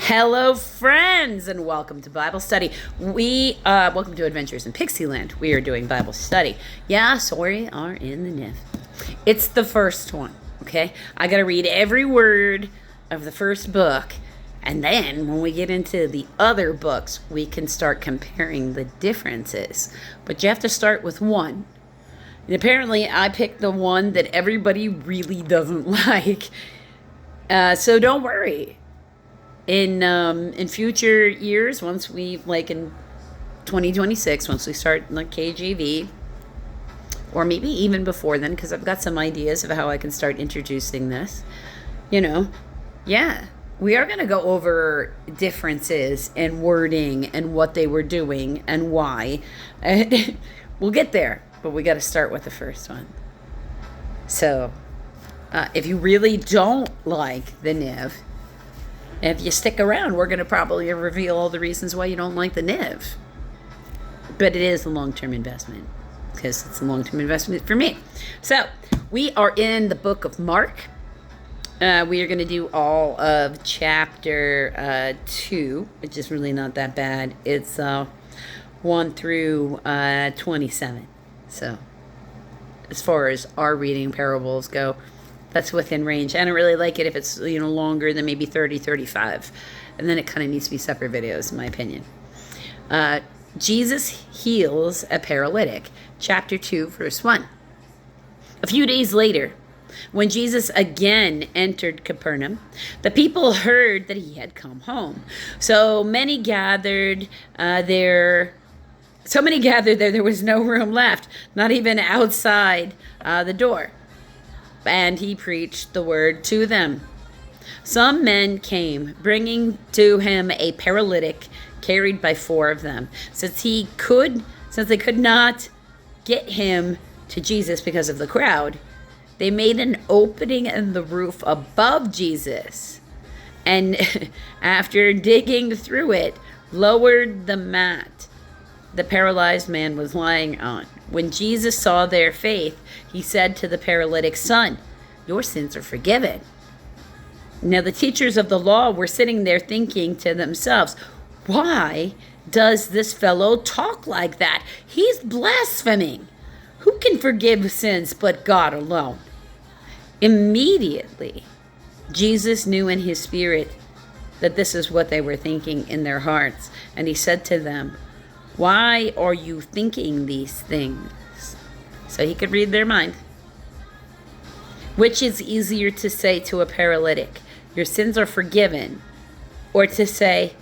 Hello, friends, and welcome to Bible study. Welcome to Adventures in Pixieland. We are doing Bible study. Yeah, so we are in the NIV. It's the first one, okay? I got to read every word of the first book, and then when we get into the other books, we can start comparing the differences. But you have to start with one. And apparently, I picked the one that everybody really doesn't like. So don't worry. In future years, once we, in 2026, once we start KGV, or maybe even before then, because I've got some ideas of how I can start introducing this, we are going to go over differences in wording and what they were doing and why. And we'll get there, but we got to start with the first one. So, if you really don't like the NIV, if you stick around, we're going to probably reveal all the reasons why you don't like the NIV. But it is a long-term investment, because it's a long-term investment for me. So, we are in the book of Mark. We are going to do all of chapter 2, which is really not that bad. It's 1 through 27. So, as far as our reading parables go, that's within range. I don't really like it if it's longer than maybe 30, 35. And then it kind of needs to be separate videos, in my opinion. Jesus heals a paralytic. Chapter 2, verse 1. A few days later, when Jesus again entered Capernaum, the people heard that he had come home. So many gathered there, there was no room left, not even outside the door. And he preached the word to them. Some men came, bringing to him a paralytic carried by 4 of them. Since they could not get him to Jesus because of the crowd, they made an opening in the roof above Jesus, and after digging through it, lowered the mat the paralyzed man was lying on. When Jesus saw their faith, he said to the paralytic, "Son, your sins are forgiven." Now the teachers of the law were sitting there thinking to themselves, "Why does this fellow talk like that? He's blaspheming. Who can forgive sins but God alone?" Immediately, Jesus knew in his spirit that this is what they were thinking in their hearts. And he said to them, "Why are you thinking these things?" So he could read their mind. Which is easier to say to a paralytic, "Your sins are forgiven," or to say,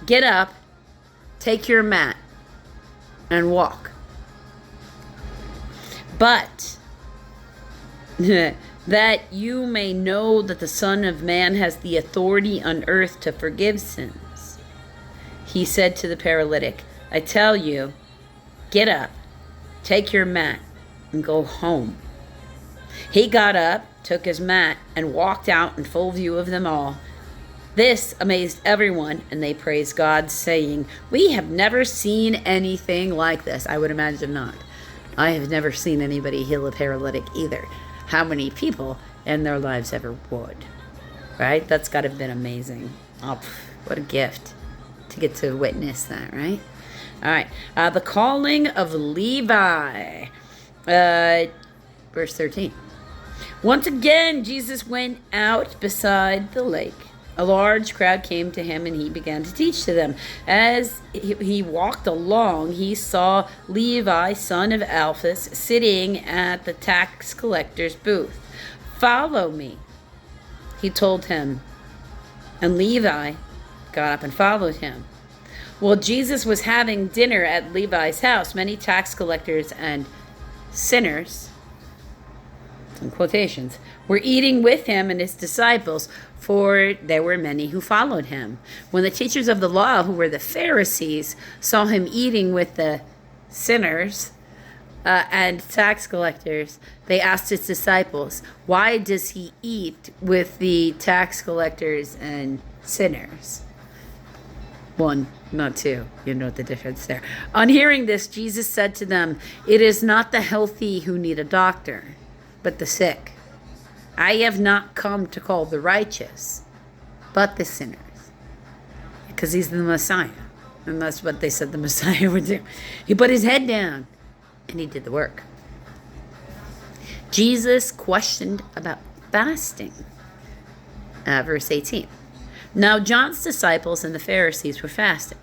"Get up, take your mat, and walk"? But that you may know that the Son of Man has the authority on earth to forgive sins, he said to the paralytic, "I tell you, get up, take your mat, and go home." He got up, took his mat, and walked out in full view of them all. This amazed everyone, and they praised God, saying, "We have never seen anything like this." I would imagine not. I have never seen anybody heal a paralytic either. How many people in their lives ever would? Right? That's got to have been amazing. Oh, what a gift to get to witness that, right? All right. The calling of Levi. Verse 13. Once again, Jesus went out beside the lake. A large crowd came to him, and he began to teach to them. As he walked along, he saw Levi, son of Alphaeus, sitting at the tax collector's booth. "Follow me," he told him. And Levi got up and followed him. While Jesus was having dinner at Levi's house, many tax collectors and sinners, in quotations, were eating with him and his disciples, for there were many who followed him. When the teachers of the law, who were the Pharisees, saw him eating with the sinners and tax collectors, they asked his disciples, "Why does he eat with the tax collectors and sinners?" 1, not 2. You know the difference there. On hearing this, Jesus said to them, "It is not the healthy who need a doctor, but the sick. I have not come to call the righteous, but the sinners." because he's the Messiah. And that's what they said the Messiah would do. He put his head down and he did the work. Jesus questioned about fasting. Verse 18. Now John's disciples and the Pharisees were fasting.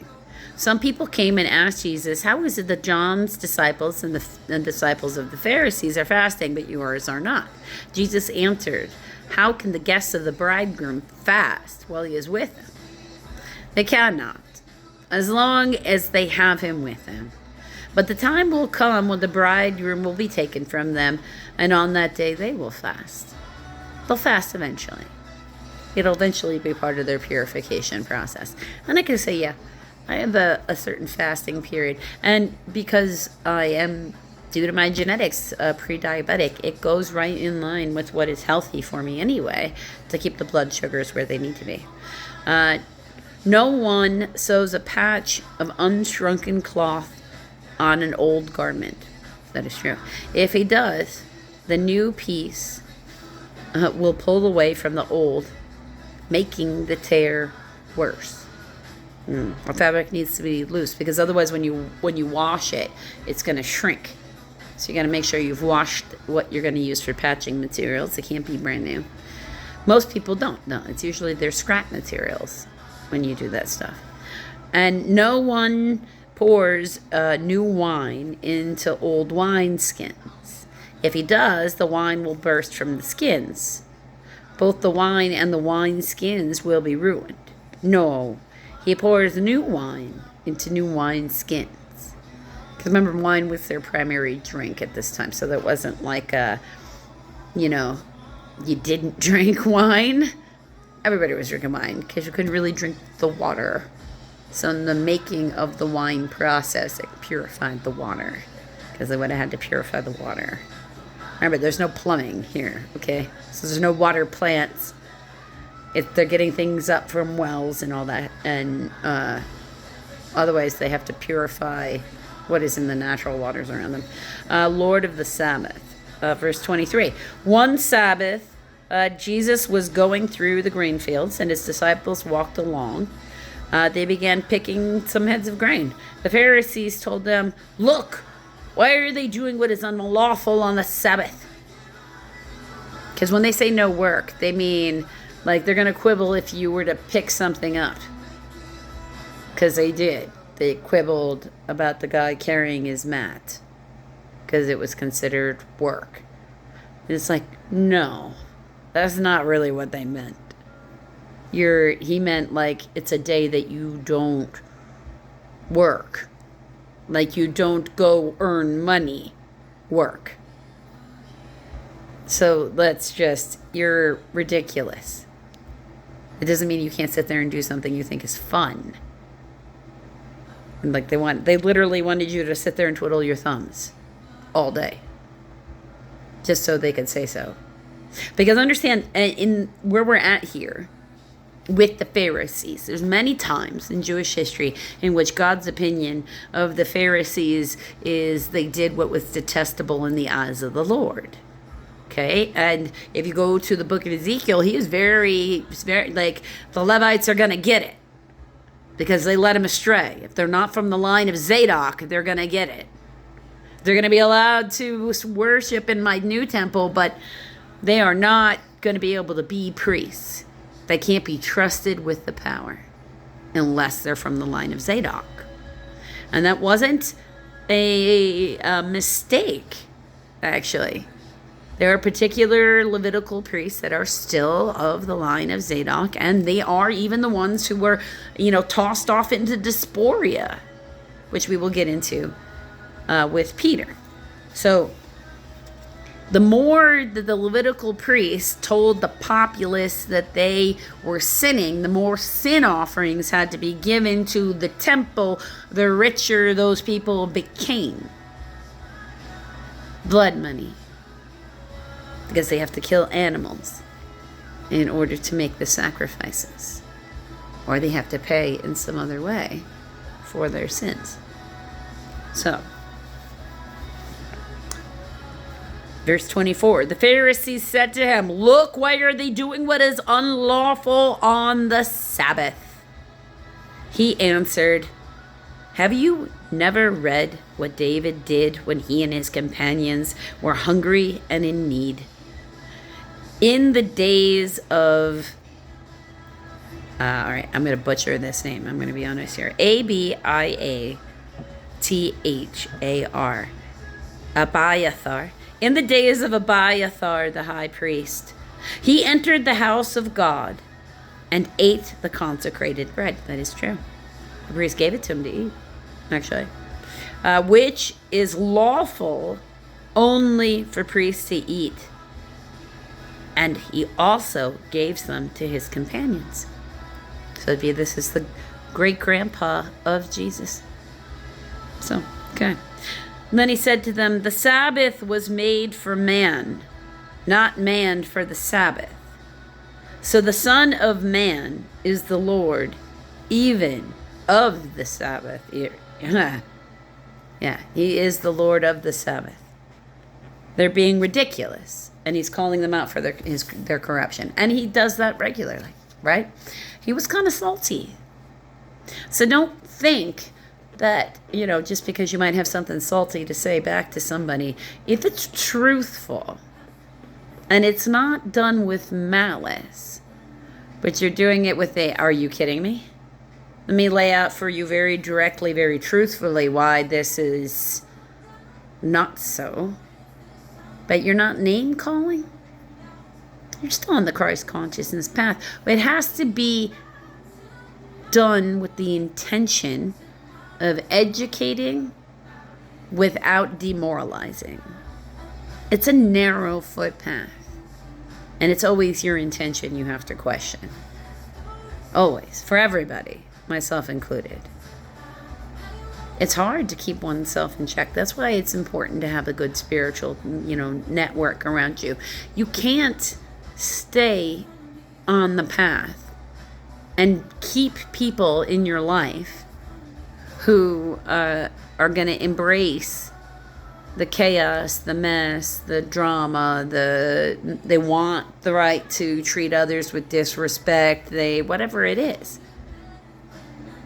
Some people came and asked Jesus, how is it that John's disciples and the disciples of the Pharisees are fasting, but yours are not? Jesus answered, how can the guests of the bridegroom fast while he is with them? They cannot, as long as they have him with them. But the time will come when the bridegroom will be taken from them, and on that day they will fast. They'll fast eventually. It'll eventually be part of their purification process. And I can say, yeah, I have a certain fasting period. And because I am, due to my genetics, pre-diabetic, it goes right in line with what is healthy for me anyway, to keep the blood sugars where they need to be. No one sews a patch of unshrunken cloth on an old garment. That is true. If he does, the new piece will pull away from the old, making the tear worse. The fabric needs to be loose, because otherwise when you wash it, it's going to shrink. So you got to make sure you've washed what you're going to use for patching materials. It can't be brand new. Most people don't. No, it's usually their scrap materials when you do that stuff. And no one pours new wine into old wineskins. If he does, the wine will burst from the skins. Both the wine and the wineskins will be ruined. No, he pours new wine into new wineskins. Because remember, wine was their primary drink at this time. So that wasn't like you didn't drink wine. Everybody was drinking wine because you couldn't really drink the water. So in the making of the wine process, it purified the water. Because they would have had to purify the water. Remember, there's no plumbing here, okay? So there's no water plants. They're getting things up from wells and all that. And otherwise, they have to purify what is in the natural waters around them. Lord of the Sabbath. Verse 23. One Sabbath, Jesus was going through the grain fields, and his disciples walked along. They began picking some heads of grain. The Pharisees told them, look, why are they doing what is unlawful on the Sabbath? Because when they say no work, they mean like they're going to quibble if you were to pick something up. Because they did. They quibbled about the guy carrying his mat. Because it was considered work. And it's like, no, that's not really what they meant. He meant like it's a day that you don't work. Like you don't go earn money, work. So you're ridiculous. It doesn't mean you can't sit there and do something you think is fun. And like they literally wanted you to sit there and twiddle your thumbs all day. Just so they could say so. Because understand, in where we're at here, with the Pharisees, there's many times in Jewish history in which God's opinion of the Pharisees is they did what was detestable in the eyes of the Lord. Okay, and if you go to the book of Ezekiel, he is very like, the Levites are going to get it because they led him astray. If they're not from the line of Zadok, they're going to get it. They're going to be allowed to worship in my new temple, but they are not going to be able to be priests. They can't be trusted with the power unless they're from the line of Zadok. And that wasn't a mistake, actually. There are particular Levitical priests that are still of the line of Zadok, and they are even the ones who were, tossed off into dysphoria, which we will get into with Peter. So the more that the Levitical priests told the populace that they were sinning, the more sin offerings had to be given to the temple, the richer those people became. Blood money. Because they have to kill animals in order to make the sacrifices. Or they have to pay in some other way for their sins. So, verse 24, the Pharisees said to him, look, why are they doing what is unlawful on the Sabbath? He answered, "Have you never read what David did when he and his companions were hungry and in need? In the days of," all right, I'm going to butcher this name. I'm going to be honest here. Abiathar. Abiathar. In the days of Abiathar the high priest, he entered the house of God and ate the consecrated bread. That is true. The priest gave it to him to eat, actually, which is lawful only for priests to eat. And he also gave some to his companions. So this is the great-grandpa of Jesus. So, okay. And then he said to them, "The Sabbath was made for man, not man for the Sabbath. So the Son of Man is the Lord, even of the Sabbath." Yeah, he is the Lord of the Sabbath. They're being ridiculous, and he's calling them out for their corruption. And he does that regularly, right? He was kind of salty. So don't think that, just because you might have something salty to say back to somebody, if it's truthful and it's not done with malice, but you're doing it with "are you kidding me?" Let me lay out for you very directly, very truthfully why this is not so. But you're not name calling. You're still on the Christ consciousness path. But it has to be done with the intention of educating without demoralizing. It's a narrow footpath. And it's always your intention you have to question. Always. For everybody. Myself included. It's hard to keep oneself in check. That's why it's important to have a good spiritual, network around you. You can't stay on the path and keep people in your life who are going to embrace the chaos, the mess, the drama, they want the right to treat others with disrespect, whatever it is.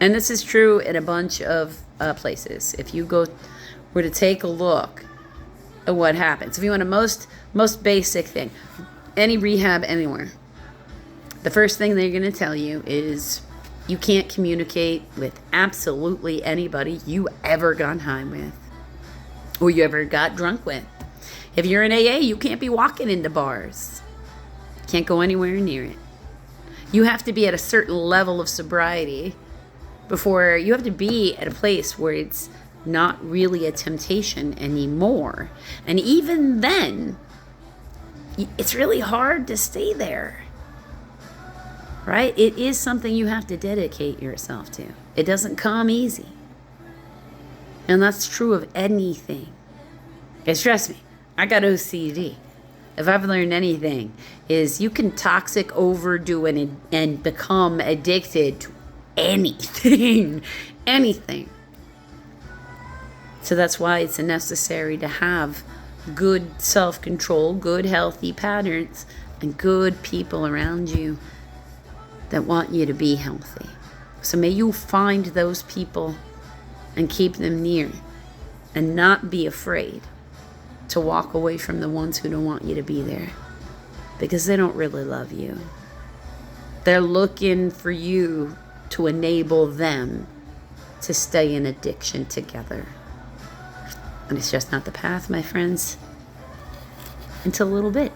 And this is true in a bunch of places. If you were to take a look at what happens, if you want a most basic thing, any rehab anywhere, the first thing they're going to tell you is you can't communicate with absolutely anybody you ever got high with or you ever got drunk with. If you're in AA, you can't be walking into bars. Can't go anywhere near it. You have to be at a certain level of sobriety before you have to be at a place where it's not really a temptation anymore. And even then, it's really hard to stay there. Right? It is something you have to dedicate yourself to. It doesn't come easy. And that's true of anything. Because trust me, I got OCD. If I've learned anything, is you can toxic overdo and become addicted to anything. Anything. So that's why it's necessary to have good self-control, good healthy patterns, and good people around you that want you to be healthy. So may you find those people and keep them near and not be afraid to walk away from the ones who don't want you to be there, because they don't really love you. They're looking for you to enable them to stay in addiction together. And it's just not the path, my friends. Until a little bit.